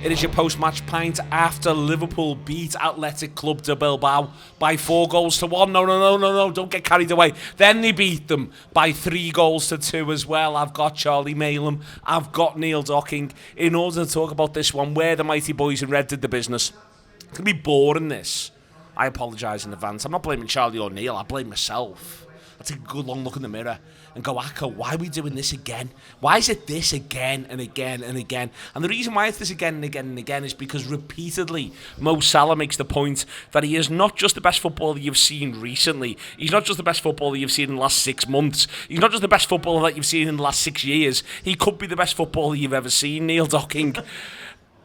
It is your post-match pint after Liverpool beat Athletic Club Bilbao by 4-1. No, don't get carried away. Then they beat them by 3-2 as well. I've got Charlie Malam, I've got Neil Docking in order to talk about this one, where the mighty boys in red did the business. It's going to be boring, this. I apologise in advance. I'm not blaming Charlie or Neil, I blame myself. I take a good long look in the mirror and go, Akko, why are we doing this again? Why is it this again and again and again? And the reason why it's this again and again and again is because repeatedly Mo Salah makes the point that he is not just the best footballer you've seen recently. He's not just the best footballer you've seen in the last 6 months. He's not just the best footballer that you've seen in the last 6 years. He could be the best footballer you've ever seen, Neil Docking.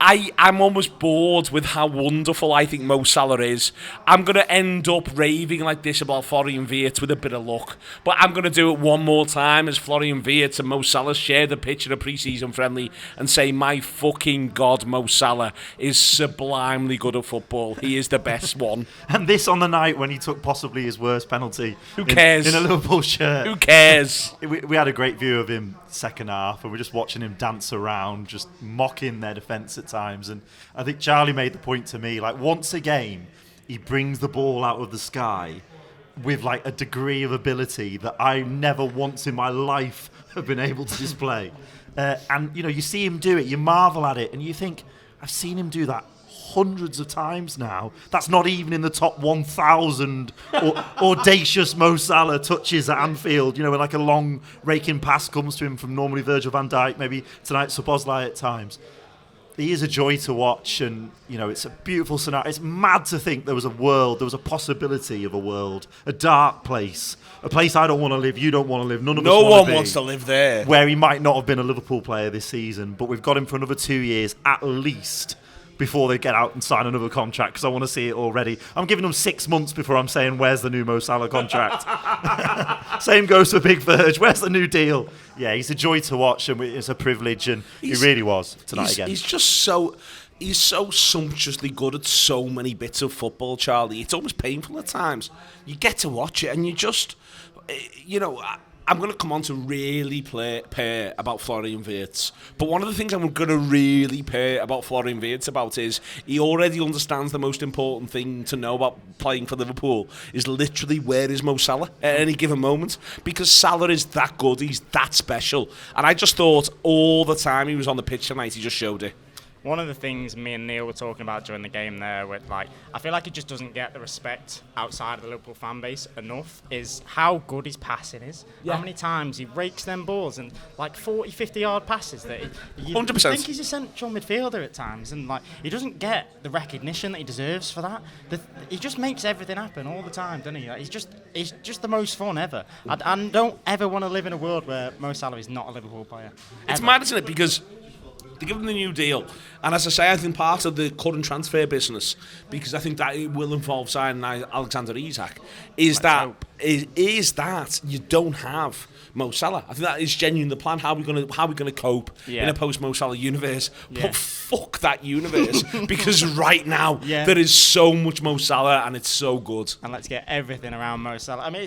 I'm almost bored with how wonderful I think Mo Salah is. I'm going to end up raving like this about Florian Wirtz with a bit of luck. But I'm going to do it one more time as Florian Wirtz and Mo Salah share the pitch in a pre-season friendly and say, my fucking God, Mo Salah is sublimely good at football. He is the best one. And this on the night when he took possibly his worst penalty. Who cares? In a Liverpool shirt. Who cares? We had a great view of him second half, and we're just watching him dance around, just mocking their defence at times. And I think Charlie made the point to me, like, once a game he brings the ball out of the sky with like a degree of ability that I never once in my life have been able to display. And you know, you see him do it, you marvel at it, and you think, I've seen him do that hundreds of times now. That's not even in the top 1,000 audacious Mo Salah touches at Anfield, you know, when like a long raking pass comes to him from normally Virgil van Dijk, maybe tonight Szoboszlai at times. He is a joy to watch, and you know, it's a beautiful scenario. It's mad to think there was a possibility of a world, a dark place, a place I don't want to live, you don't want to live, none of us want to be. No one wants to live there. Where he might not have been a Liverpool player this season, but we've got him for another 2 years at least before they get out and sign another contract, because I want to see it already. I'm giving them 6 months before I'm saying, where's the new Mo Salah contract? Same goes for Big Verge. Where's the new deal? Yeah, he's a joy to watch, and it's a privilege, and he really was tonight again. He's so sumptuously good at so many bits of football, Charlie. It's almost painful at times. You get to watch it, and you just, you know, I'm going to come on to really pay about Florian Wirtz. But one of the things I'm going to really pay about Florian Wirtz about is he already understands the most important thing to know about playing for Liverpool is literally where is Mo Salah at any given moment. Because Salah is that good, he's that special. And I just thought all the time he was on the pitch tonight, he just showed it. One of the things me and Neil were talking about during the game there, with like, I feel like he just doesn't get the respect outside of the Liverpool fan base enough, is how good his passing is. Yeah. How many times he rakes them balls and like 40, 50 yard passes that you 100%. think he's a central midfielder at times, and like he doesn't get the recognition that he deserves for that. He just makes everything happen all the time, doesn't he? Like, he's just the most fun ever. I don't ever want to live in a world where Mo Salah is not a Liverpool player. It's mad, isn't it? Because they give him the new deal, and as I say, I think part of the current transfer business, because I think that it will involve signing Alexander Isak, is that you don't have Mo Salah. I think that is genuinely the plan. How are we going to cope in a post Mo Salah universe? Yeah. But fuck that universe, because right now there is so much Mo Salah and it's so good. And let's get everything around Mo Salah. I mean,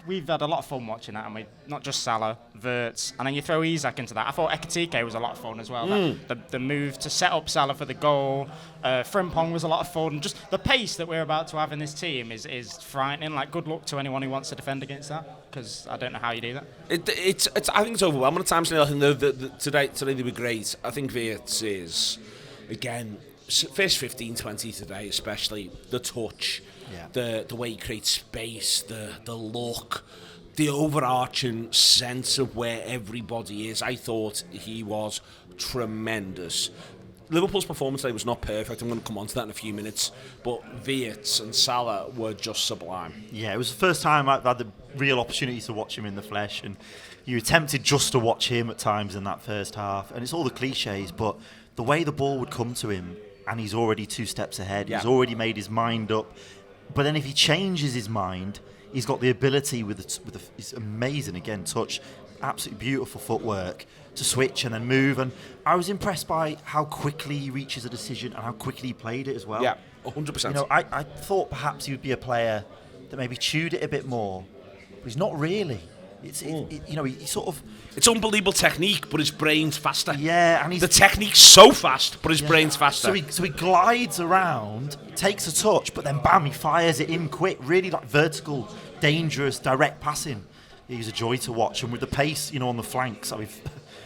we've had a lot of fun watching that, and we not just Salah, Wirtz, and then you throw Isak into that. I thought Ekitike was a lot of fun as well. The move to set up Salah for the goal, Frimpong was a lot of fun. Just the pace that we're about to have in this team is frightening. Like, good luck to anyone who wants to defend against that, because I don't know how you do that. I think it's overwhelming at times. I think today they were great. I think Wirtz is, again, first 15-20 today, especially the touch. Yeah. The way he creates space, the look, the overarching sense of where everybody is. I thought he was tremendous. Liverpool's performance today was not perfect. I'm going to come on to that in a few minutes. But Wirtz and Salah were just sublime. Yeah, it was the first time I've had the real opportunity to watch him in the flesh. And you attempted just to watch him at times in that first half. And it's all the cliches, but the way the ball would come to him, and he's already 2 steps ahead. Yeah. He's already made his mind up. But then if he changes his mind, he's got the ability with his amazing, again, touch, absolutely beautiful footwork to switch and then move. And I was impressed by how quickly he reaches a decision and how quickly he played it as well. Yeah, 100%. You know, I thought perhaps he would be a player that maybe chewed it a bit more, but he's not really. He sort of. It's unbelievable technique, but his brain's faster. Yeah, and the technique's so fast, but his brain's faster. So he glides around, takes a touch, but then bam, he fires it in quick. Really like vertical, dangerous, direct passing. He's a joy to watch, and with the pace, on the flanks. I mean,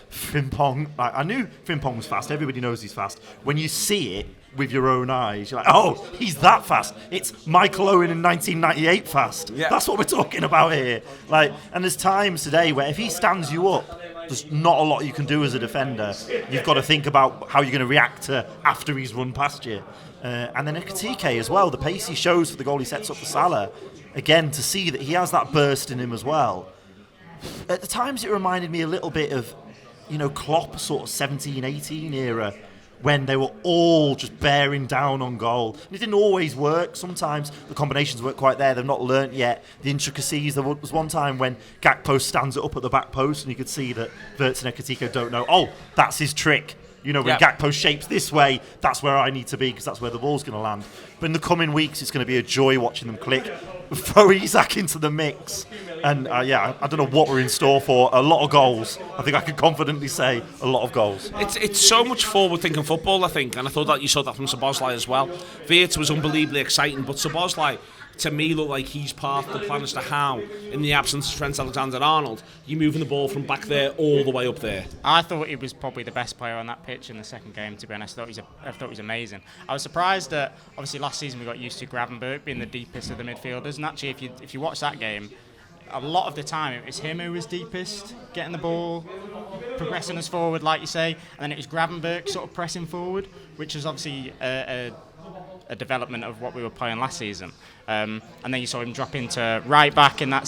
Frimpong. I knew Frimpong was fast. Everybody knows he's fast. When you see it with your own eyes, you're like, oh, he's that fast. It's Michael Owen in 1998 fast. Yeah. That's what we're talking about here. And there's times today where if he stands you up, there's not a lot you can do as a defender. You've got to think about how you're going to react to after he's run past you. And then Ekitike as well, the pace he shows for the goal he sets up for Salah. Again, to see that he has that burst in him as well. At the times it reminded me a little bit of, Klopp sort of 17-18 era, when they were all just bearing down on goal. And it didn't always work. Sometimes the combinations weren't quite there. They've not learnt yet the intricacies. There was one time when Gakpo stands it up at the back post and you could see that Wirtz and Ekitike don't know, oh, that's his trick. When Gakpo shapes this way, that's where I need to be because that's where the ball's going to land. But in the coming weeks, it's going to be a joy watching them click, throw Isak into the mix. And I don't know what we're in store for. A lot of goals. I think I can confidently say a lot of goals. It's so much forward-thinking football, I think, and I thought that you saw that from Szoboszlai as well. Wirtz was unbelievably exciting, but Szoboszlai, to me, looked like he's part of the plan as to how, in the absence of Trent Alexander-Arnold, you're moving the ball from back there all the way up there. I thought he was probably the best player on that pitch in the second game, to be honest. I thought he was amazing. I was surprised that, obviously, last season we got used to Gravenberch being the deepest of the midfielders, and actually, if you watch that game, a lot of the time it was him who was deepest, getting the ball, progressing us forward, like you say, and then it was Gravenberch sort of pressing forward, which was obviously a development of what we were playing last season. And then you saw him drop into right back in that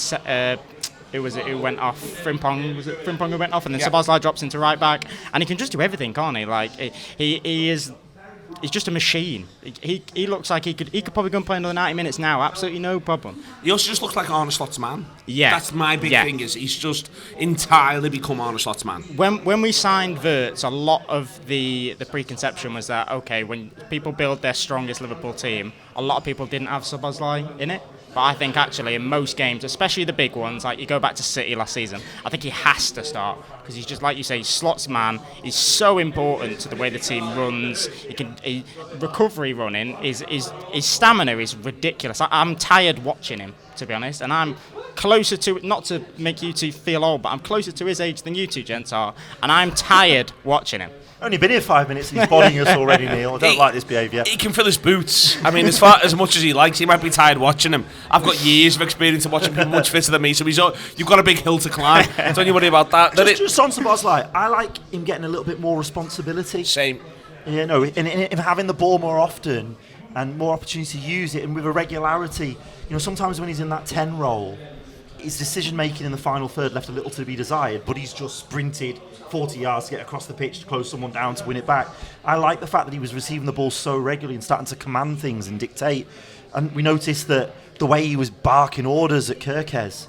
who went off? Frimpong, was it Frimpong who went off? And then Szoboszlai drops into right back, and he can just do everything, can't he? Like he's just a machine. He looks like he could probably go and play another 90 minutes now, absolutely no problem. He also just looks like Arne Slot's man. Yeah. That's my big thing, is he's just entirely become Arne Slot's man. When we signed Wirtz, a lot of the preconception was that, okay, when people build their strongest Liverpool team, a lot of people didn't have Szoboszlai in it. But I think actually in most games, especially the big ones, like you go back to City last season, I think he has to start because he's just, like you say, Slot's man. He's so important to the way the team runs. Recovery running, his stamina is ridiculous. I'm tired watching him, to be honest, and I'm closer to, not to make you two feel old, but I'm closer to his age than you two gents are, and I'm tired watching him. Only been here 5 minutes and he's bodying us already, Neil. I don't like this behaviour. He can fill his boots. I mean, as much as he likes, he might be tired watching him. I've got years of experience of watching people much fitter than me, so you've got a big hill to climb. Don't you worry about that. Just on Szoboszlai, I like him getting a little bit more responsibility. Same. In having the ball more often and more opportunity to use it and with a regularity. Sometimes when he's in that 10 role, his decision-making in the final third left a little to be desired, but he's just sprinted 40 yards to get across the pitch to close someone down to win it back. I like the fact that he was receiving the ball so regularly and starting to command things and dictate. And we noticed that the way he was barking orders at Kirkes,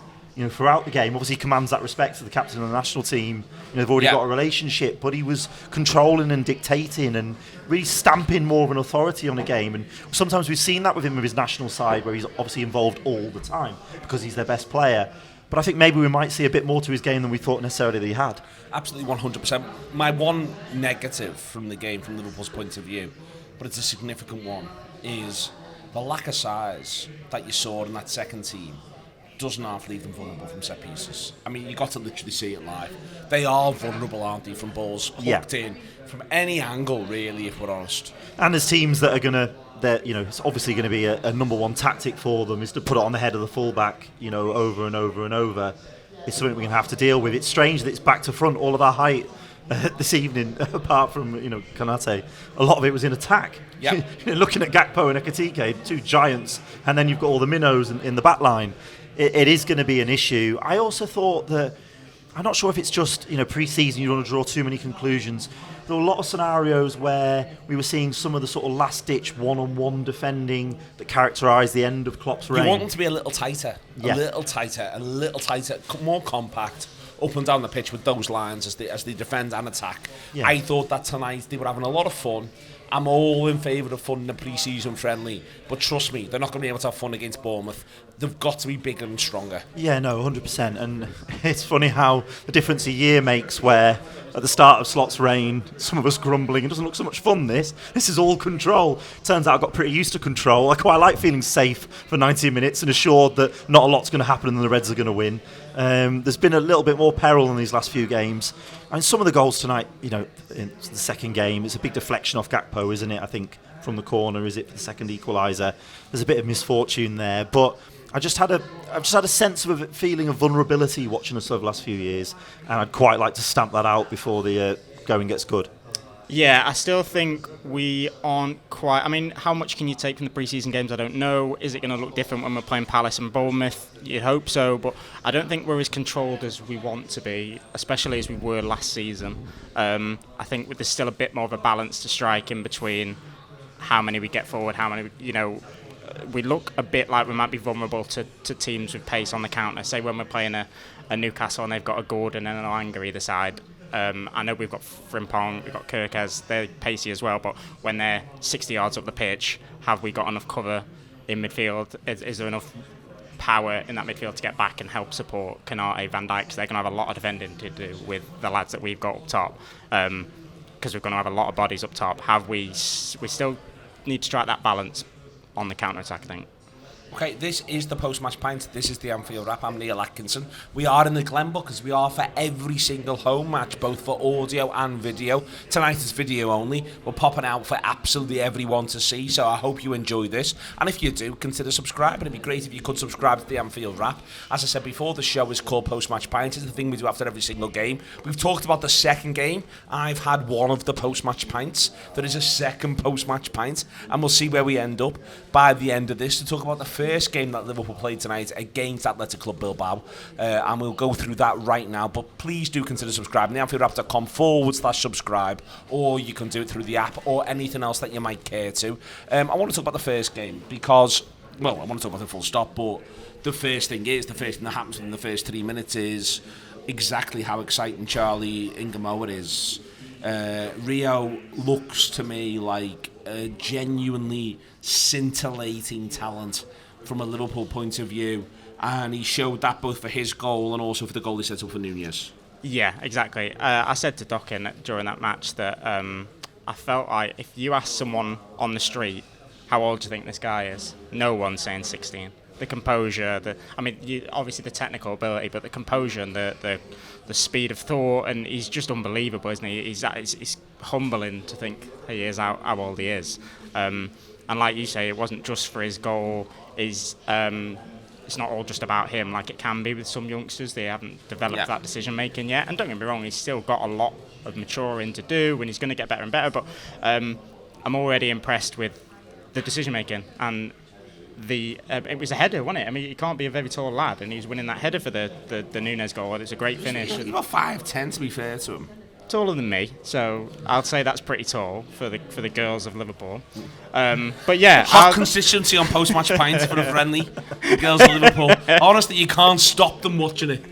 throughout the game, obviously he commands that respect to the captain of the national team. They've already got a relationship, but he was controlling and dictating and really stamping more of an authority on the game. And sometimes we've seen that with him with his national side, where he's obviously involved all the time because he's their best player. But I think maybe we might see a bit more to his game than we thought necessarily that he had. Absolutely 100%. My one negative from the game, from Liverpool's point of view, but it's a significant one, is the lack of size that you saw in that second team doesn't half leave them vulnerable from set pieces. I mean, you got to literally see it live. They are vulnerable, aren't they, from balls hooked in from any angle, really, if we're honest. And there's teams that are going to, it's obviously going to be a number one tactic for them is to put it on the head of the fullback, over and over and over. It's something we're going to have to deal with. It's strange that it's back to front, all of our height this evening, apart from, Konate. A lot of it was in attack. Yeah. Looking at Gakpo and Ekitike, two giants, and then you've got all the minnows in the back line. It is going to be an issue. I also thought that, I'm not sure if it's just, pre-season, you don't want to draw too many conclusions. There were a lot of scenarios where we were seeing some of the sort of last-ditch one-on-one defending that characterised the end of Klopp's reign. You want them to be a little tighter, a little tighter, more compact, up and down the pitch with those lines as they defend and attack. Yeah. I thought that tonight they were having a lot of fun. I'm all in favour of fun in a pre-season friendly, but trust me, they're not going to be able to have fun against Bournemouth. They've got to be bigger and stronger. Yeah, no, 100%. And it's funny how the difference a year makes, where at the start of Slot's reign, some of us grumbling, it doesn't look so much fun, this is all control. Turns out I got pretty used to control. I quite like feeling safe for 90 minutes and assured that not a lot's going to happen and the Reds are going to win. There's been a little bit more peril in these last few games. And some of the goals tonight, you know, in the second game, it's a big deflection off Gakpo, isn't it? I think from the corner, is it, for the second equaliser? There's a bit of misfortune there, but I've just had a sense of a feeling of vulnerability watching us over the last few years, and I'd quite like to stamp that out before the going gets good. Yeah, I still think we aren't quite... I mean, how much can you take from the pre-season games? I don't know. Is it going to look different when we're playing Palace and Bournemouth? You'd hope so, but I don't think we're as controlled as we want to be, especially as we were last season. I think there's still a bit more of a balance to strike in between how many we get forward, how many... we look a bit like we might be vulnerable to teams with pace on the counter. Say when we're playing a Newcastle and they've got a Gordon and an Elanga either side. I know we've got Frimpong, we've got Kirkes, they're pacey as well, but when they're 60 yards up the pitch, have we got enough cover in midfield? Is there enough power in that midfield to get back and help support Canate, Van Dijk? Because they're going to have a lot of defending to do with the lads that we've got up top, because we're going to have a lot of bodies up top. We still need to strike that balance on the counter-attack, I think. Okay, this is the post-match pint. This is the Anfield Wrap. I'm Neil Atkinson. We are in the Glenbuck, as we are for every single home match, both for audio and video. Tonight is video only. We're popping out for absolutely everyone to see, so I hope you enjoy this. And if you do, consider subscribing. It'd be great if you could subscribe to the Anfield Wrap. As I said before, the show is called Post-Match Pint. It's the thing we do after every single game. We've talked about the second game. I've had one of the post-match pints. There is a second post-match pint, and we'll see where we end up by the end of this to talk about the first game that Liverpool played tonight against Athletic Club Bilbao, and we'll go through that right now. But please do consider subscribing. theanfieldwrap.com/subscribe, or you can do it through the app or anything else that you might care to. I want to talk about the first game because, well, I want to talk about the full stop, but the first thing that happens in the first 3 minutes is exactly how exciting Charlie Ingamoa is. Rio looks to me like a genuinely scintillating talent from a Liverpool point of view, and he showed that both for his goal and also for the goal he set up for Nunez. Yeah, exactly. I said to Dockin during that match that I felt like if you ask someone on the street, how old do you think this guy is? No one's saying 16. The composure, obviously the technical ability, but the composure and the speed of thought, and he's just unbelievable, isn't he? It's humbling to think he is how old he is. And like you say, it wasn't just for his goal. It's not all just about him, like it can be with some youngsters. They haven't developed that decision making yet. And don't get me wrong, he's still got a lot of maturing to do, and he's going to get better and better. But I'm already impressed with the decision making, and it was a header, wasn't it? I mean, he can't be a very tall lad, and he's winning that header for the Nunez goal. It's a great finish. He's about 5'10", to be fair to him. Taller than me, so I'll say that's pretty tall for the girls of Liverpool. But yeah, hot consistency on post-match pints for a friendly. The girls of Liverpool. Honestly, you can't stop them watching it.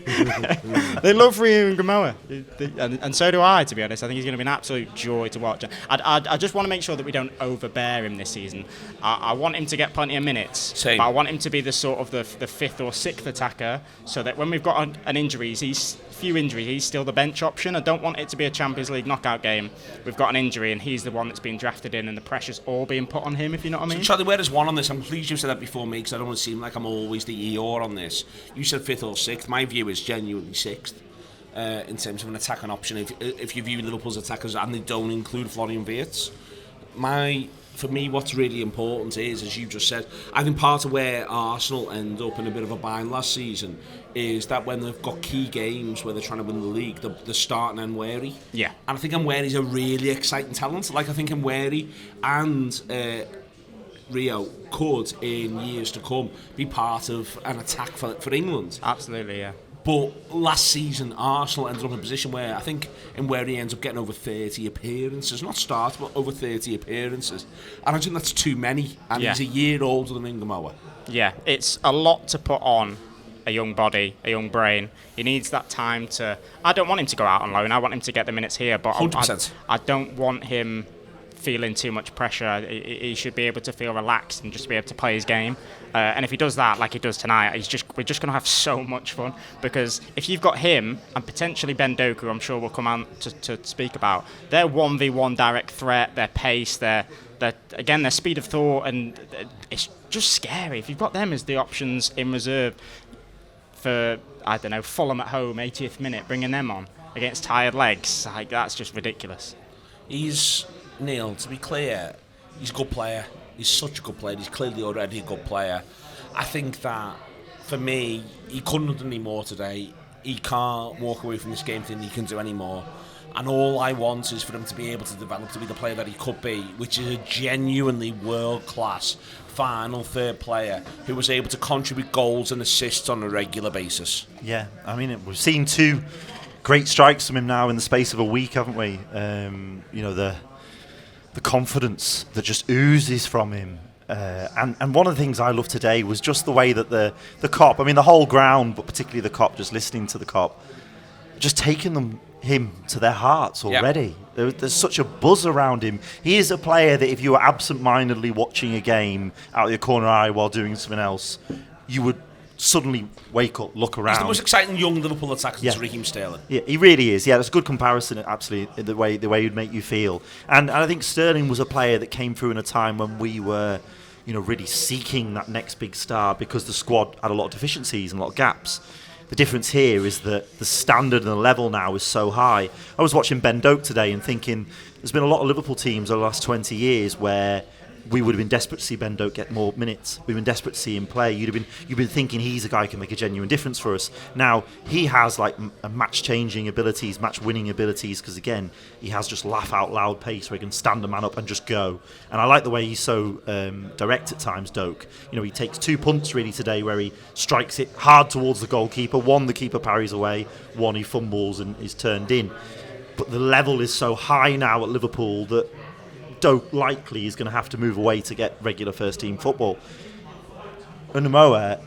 They love Rio and Gamoa, and so do I. To be honest, I think he's going to be an absolute joy to watch. I just want to make sure that we don't overbear him this season. I want him to get plenty of minutes. Same. But I want him to be the sort of the fifth or sixth attacker, so that when we've got an injury, he's still the bench option. I don't want it to be a Champions League knockout game. We've got an injury and he's the one that's been drafted in, and the pressure's all being put on him, if you know what I mean. So Charlie, where is one on this? I'm pleased you said that before me, because I don't want to seem like I'm always the Eeyore on this. You said fifth or sixth. My view is genuinely sixth in terms of an attacking option. If you view Liverpool's attackers and they don't include Florian Wirtz, for me, what's really important is, as you just said, I think part of where Arsenal end up in a bit of a bind last season is that when they've got key games where they're trying to win the league, they're starting Nweri. Yeah. And I think Nweri's a really exciting talent. Like, I think Nweri and Rio could, in years to come, be part of an attack for England. Absolutely, yeah. But last season, Arsenal ended up in a position where I think Nweri ends up getting over 30 appearances. Not starts, but over 30 appearances. And I think that's too many. And he's a year older than Ingamoa. Yeah, it's a lot to put on a young body, a young brain. He needs that time to... I don't want him to go out on loan. I want him to get the minutes here. But 100%. I don't want him feeling too much pressure. He should be able to feel relaxed and just be able to play his game. And if he does that, like he does tonight, we're just going to have so much fun. Because if you've got him and potentially Ben Doku, who I'm sure we'll come on to speak about, their 1v1 direct threat, their pace, their speed of thought, and it's just scary. If you've got them as the options in reserve for, I don't know, Fulham at home, 80th minute, bringing them on against tired legs, like, that's just ridiculous. Neil, to be clear, he's a good player. He's such a good player. He's clearly already a good player. I think that, for me, he couldn't have done any more today. He can't walk away from this game thinking he can do any more. And all I want is for him to be able to develop to be the player that he could be, which is a genuinely world-class final third player who was able to contribute goals and assists on a regular basis. Yeah, I mean, we've seen 2 great strikes from him now in the space of a week, haven't we? The confidence that just oozes from him. And one of the things I loved today was just the way that the Kop, I mean the whole ground, but particularly the Kop, just listening to the Kop, just taking him to their hearts already. Yep. There's such a buzz around him. He is a player that if you were absent-mindedly watching a game out of your corner eye while doing something else, you would suddenly wake up, look around. He's the most exciting young Liverpool attacker since Yeah. Raheem Sterling. Yeah, he really is. Yeah, that's a good comparison, absolutely, the way he'd make you feel. And I think Sterling was a player that came through in a time when we were, really seeking that next big star because the squad had a lot of deficiencies and a lot of gaps. The difference here is that the standard and the level now is so high. I was watching Ben Doak today and thinking there's been a lot of Liverpool teams over the last 20 years where we would have been desperate to see Ben Doak get more minutes. We've been desperate to see him play. You've been thinking he's a guy who can make a genuine difference for us. Now he has like a match-changing abilities, match-winning abilities, because again he has just laugh-out-loud pace where he can stand a man up and just go. And I like the way he's so direct at times. Doak, he takes 2 punts really today where he strikes it hard towards the goalkeeper. One, the keeper parries away. One, he fumbles and is turned in. But the level is so high now at Liverpool that Doak likely is going to have to move away to get regular first team football. Under Moa,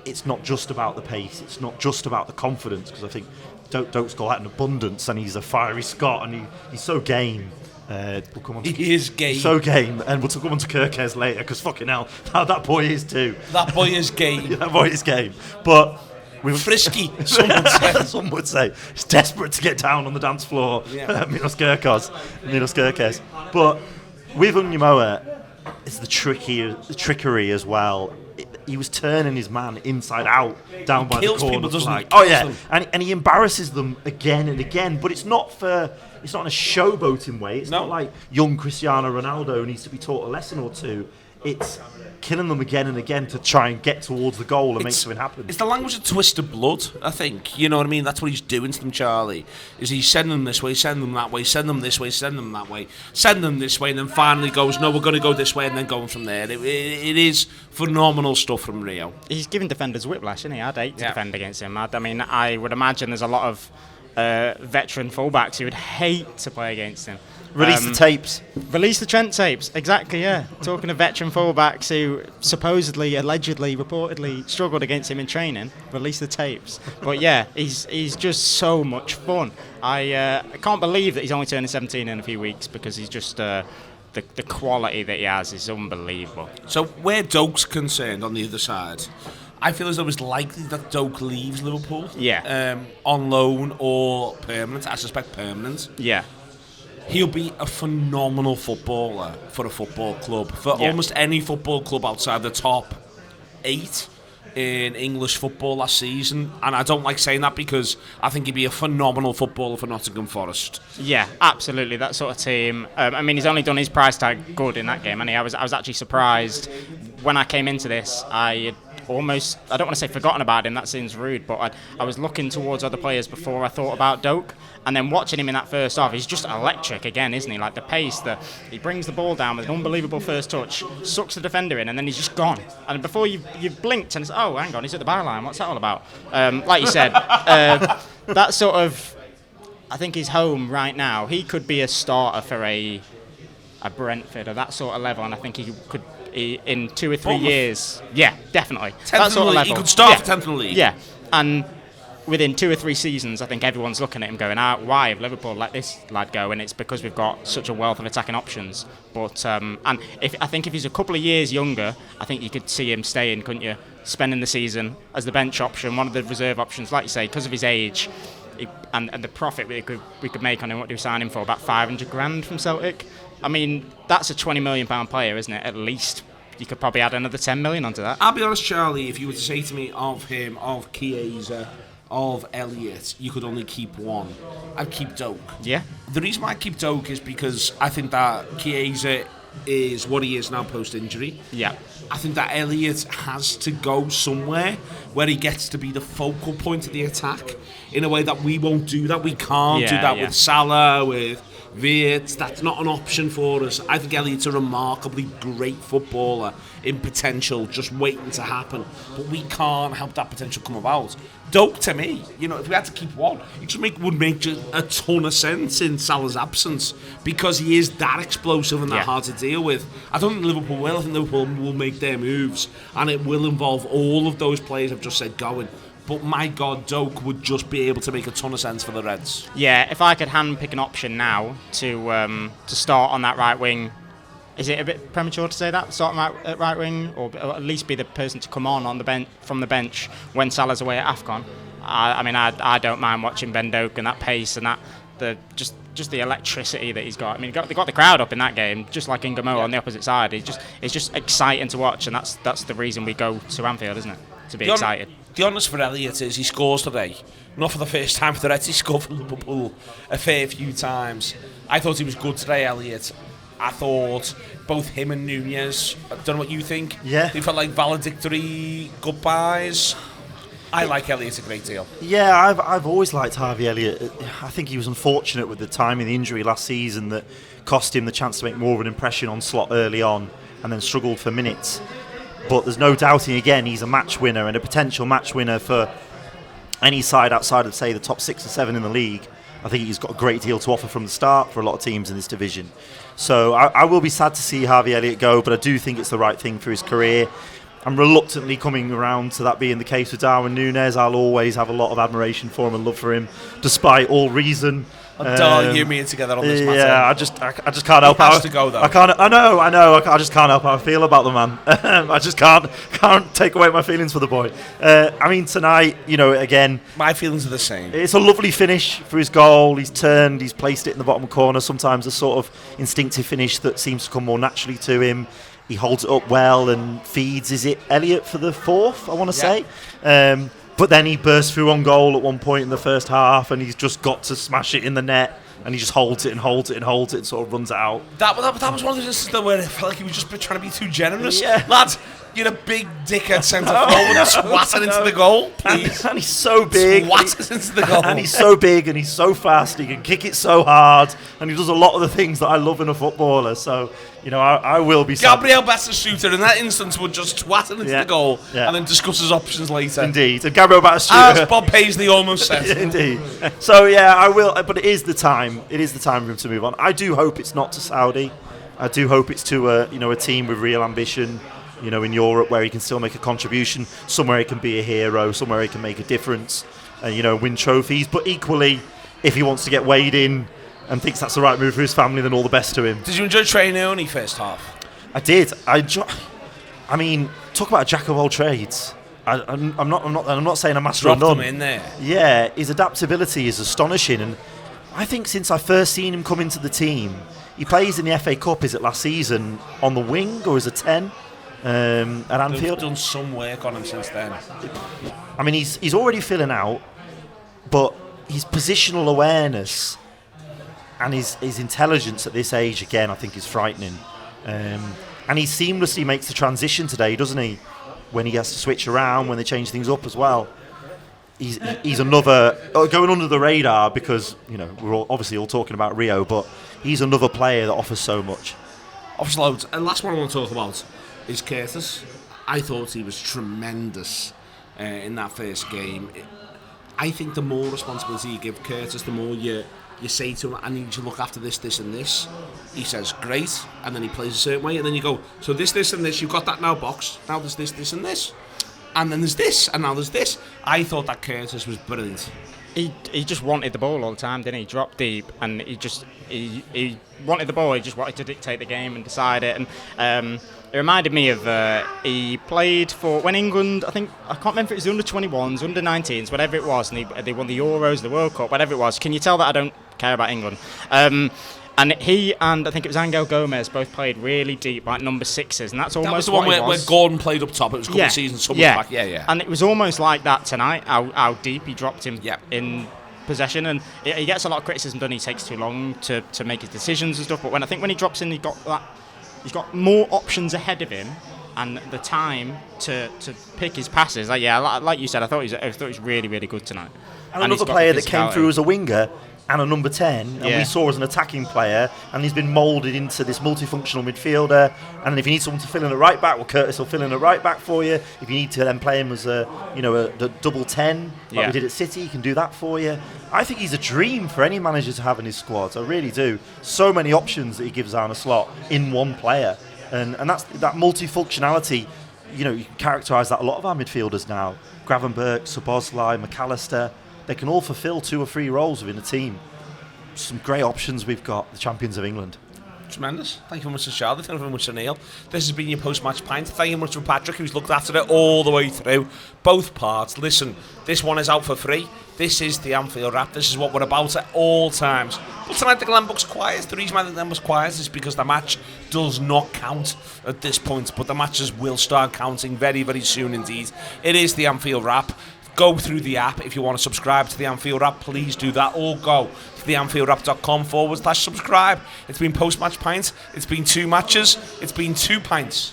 it's not just about the pace, it's not just about the confidence, because I think Doak's got an abundance and he's a fiery Scot and he's so game. We'll come on to, he is game. So game, and we'll come on to Kirkes later, because fucking hell, that boy is too. That boy is game. Yeah, that boy is game. But frisky, some would say. Some would say. He's desperate to get down on the dance floor. Yeah. Milos Kirkes. But with Unyamoa, it's the trickery as well. He was turning his man inside out down by the corner. People, doesn't he? Oh yeah, and he embarrasses them again and again. But it's not in a showboating way. It's not like young Cristiano Ronaldo needs to be taught a lesson or two. It's killing them again and again to try and get towards the goal and make something happen. It's the language of twisted blood, I think. You know what I mean? That's what he's doing to them, Charlie. Is he send them this way, send them that way, send them this way, send them that way, send them this way, and then finally goes, no, we're going to go this way, and then going from there. It is phenomenal stuff from Rio. He's giving defenders whiplash, isn't he? I'd hate to defend against him. I mean, I would imagine there's a lot of veteran fullbacks who would hate to play against him. Release the tapes. Release the Trent tapes, exactly, yeah. Talking of veteran fullbacks who supposedly, allegedly, reportedly struggled against him in training, release the tapes. But yeah, he's just so much fun. I can't believe that he's only turning 17 in a few weeks, because he's just the quality that he has is unbelievable. So where Doak's concerned on the other side, I feel as though it's likely that Doak leaves Liverpool. Yeah. On loan or permanent. I suspect permanent. Yeah. He'll be a phenomenal footballer for a football club, for almost any football club outside the top 8 in English football last season. And I don't like saying that because I think he'd be a phenomenal footballer for Nottingham Forest. Yeah, absolutely, that sort of team. I mean, he's only done his price tag good in that game, and I was actually surprised when I came into this. I don't want to say forgotten about him, that seems rude, but I was looking towards other players before I thought about Doak, and then watching him in that first half, he's just electric again, isn't he? Like the pace, he brings the ball down with an unbelievable first touch, sucks the defender in, and then he's just gone. And before you've blinked and it's, oh, hang on, he's at the byline, what's that all about? Like you said, that sort of, I think he's home right now. He could be a starter for a Brentford or that sort of level, and I think he could, in 2 or 3 years. Yeah, definitely. That sort of level. He could start for 10th in the league. Yeah, and within 2 or 3 seasons, I think everyone's looking at him going, why have Liverpool let this lad go? And it's because we've got such a wealth of attacking options. But and I think if he's a couple of years younger, I think you could see him staying, couldn't you? Spending the season as the bench option, one of the reserve options, like you say, because of his age and the profit we could make on him. What do we sign him for? About 500 grand from Celtic. I mean, that's a £20 million player, isn't it? At least. You could probably add another 10 million onto that. I'll be honest, Charlie, if you were to say to me of him, of Chiesa, of Elliott, you could only keep one, I'd keep Doak. Yeah. The reason why I keep Doak is because I think that Chiesa is what he is now post-injury. Yeah. I think that Elliott has to go somewhere where he gets to be the focal point of the attack in a way that we won't do that. We can't do that with Salah, with Wirtz. That's not an option for us. I think Elliott's a remarkably great footballer in potential, just waiting to happen. But we can't help that potential come about. Doak, to me, if we had to keep one, it would make just a ton of sense in Salah's absence because he is that explosive and that hard to deal with. I don't think Liverpool will. I think Liverpool will make their moves and it will involve all of those players I've just said going. But my God, Doak would just be able to make a ton of sense for the Reds. Yeah, if I could handpick an option now to start on that right wing, is it a bit premature to say that? Start at right wing, or at least be the person to come on the bench from the bench when Salah's away at AFCON? I don't mind watching Ben Doak and that pace and that just the electricity that he's got. I mean, they got the crowd up in that game, just like Ingamo on the opposite side. It's just exciting to watch, and that's the reason we go to Anfield, isn't it? To be excited. The honest for Elliott is he scores today. Not for the first time for the Reds. He scored for Liverpool a fair few times. I thought he was good today, Elliott. I thought both him and Nunez, I don't know what you think. Yeah. They felt like valedictory goodbyes. I like Elliott a great deal. Yeah, I've always liked Harvey Elliott. I think he was unfortunate with the timing of the injury last season that cost him the chance to make more of an impression on Slot early on and then struggled for minutes. But there's no doubting, again, he's a match winner and a potential match winner for any side outside of, say, the top 6 or 7 in the league. I think he's got a great deal to offer from the start for a lot of teams in this division. So I will be sad to see Harvey Elliott go, but I do think it's the right thing for his career. I'm reluctantly coming around to that being the case with Darwin Núñez. I'll always have a lot of admiration for him and love for him, despite all reason. Don't you me together on this matter. Yeah, I just can't help. He has to go though. I know. I just can't help how I feel about the man. I just can't take away my feelings for the boy. I mean, tonight, again, my feelings are the same. It's a lovely finish for his goal. He's turned, he's placed it in the bottom corner. Sometimes a sort of instinctive finish that seems to come more naturally to him. He holds it up well and feeds. Is it Elliott for the 4th? I want to say. But then he bursts through on goal at one point in the first half, and he's just got to smash it in the net, and he just holds it and holds it and holds it and sort of runs it out. That was one of those instances where it felt like he was just trying to be too generous. Yeah. Lads, you're a big dickhead centre forward and swat it into the goal, please. And he's so big. Swat it into the goal. And he's so big and he's so fast. He can kick it so hard, and he does a lot of the things that I love in a footballer. So, I will be sad. Gabriel Batistuta in that instance would just twat it into the goal and then discuss his options later. Indeed. And Gabriel Batistuta. As Bob Paisley almost said. Indeed. So, I will. But it is the time. It is the time for him to move on. I do hope it's not to Saudi. I do hope it's to a team with real ambition, in Europe where he can still make a contribution, somewhere he can be a hero, somewhere he can make a difference, and, win trophies. But equally, if he wants to get weighed in and thinks that's the right move for his family, then all the best to him. Did you enjoy Trainoni first half? I did. I mean, talk about a jack of all trades. I'm not saying a master of none. Drop them in there. Yeah, his adaptability is astonishing, and I think since I first seen him come into the team, he plays in the FA Cup. Is it last season on the wing or as a 10 at Anfield? They've done some work on him since then. I mean, he's already filling out, but his positional awareness and his intelligence at this age, again, I think is frightening. And he seamlessly makes the transition today, doesn't he? When he has to switch around, when they change things up as well. He's another going under the radar because we're obviously all talking about Rio, but he's another player that offers so much. Offers loads. And last one I want to talk about is Curtis. I thought he was tremendous in that first game. I think the more responsibility you give Curtis, the more you say to him, I need you to look after this, this and this. He says, great, and then he plays a certain way, and then you go, so this and this, you've got that now box, now there's this and this. and then there's this, and now there's this. I thought that Curtis was brilliant. He just wanted the ball all the time, didn't he? Drop deep, and he wanted the ball. He just wanted to dictate the game and decide it. And it reminded me of he played for when England. I can't remember if it was the under-21s, under-19s, whatever it was, and they won the Euros, the World Cup, whatever it was. Can you tell that I don't care about England? And he and I think it was Angel Gomez both played really deep, like number 6s, and that's almost that was the one where Gordon played up top. It was a couple of seasons back. Yeah. And it was almost like that tonight. How deep he dropped him in possession, and he gets a lot of criticism done. He takes too long to make his decisions and stuff. But when he drops in, he's got more options ahead of him, and the time to pick his passes. Like you said, I thought he was really, really good tonight. And another player that came through as a winger and a number 10, and we saw as an attacking player, and he's been moulded into this multifunctional midfielder. And then if you need someone to fill in a right back, well, Curtis will fill in a right back for you. If you need to then play him as a double 10, like we did at City, he can do that for you. I think he's a dream for any manager to have in his squad. I really do. So many options that he gives Arne Slot in one player, and that's that multifunctionality. You can characterise that a lot of our midfielders now. Gravenberch, Szoboszlai, McAllister. They can all fulfil 2 or 3 roles within a team. Some great options we've got, the champions of England. Tremendous. Thank you very much to Charlie. Thank you very much to Neil. This has been your post-match pint. Thank you very much to Patrick, who's looked after it all the way through. Both parts. Listen, this one is out for free. This is the Anfield Wrap. This is what we're about at all times. But tonight the Glenbuck's quiet. The reason why the Glenbuck's quiet is because the match does not count at this point. But the matches will start counting very, very soon indeed. It is the Anfield Wrap. Go through the app. If you want to subscribe to the Anfield Wrap, please do that. Or go to theanfieldwrap.com/subscribe. It's been post-match pints. It's been 2 matches. It's been 2 pints.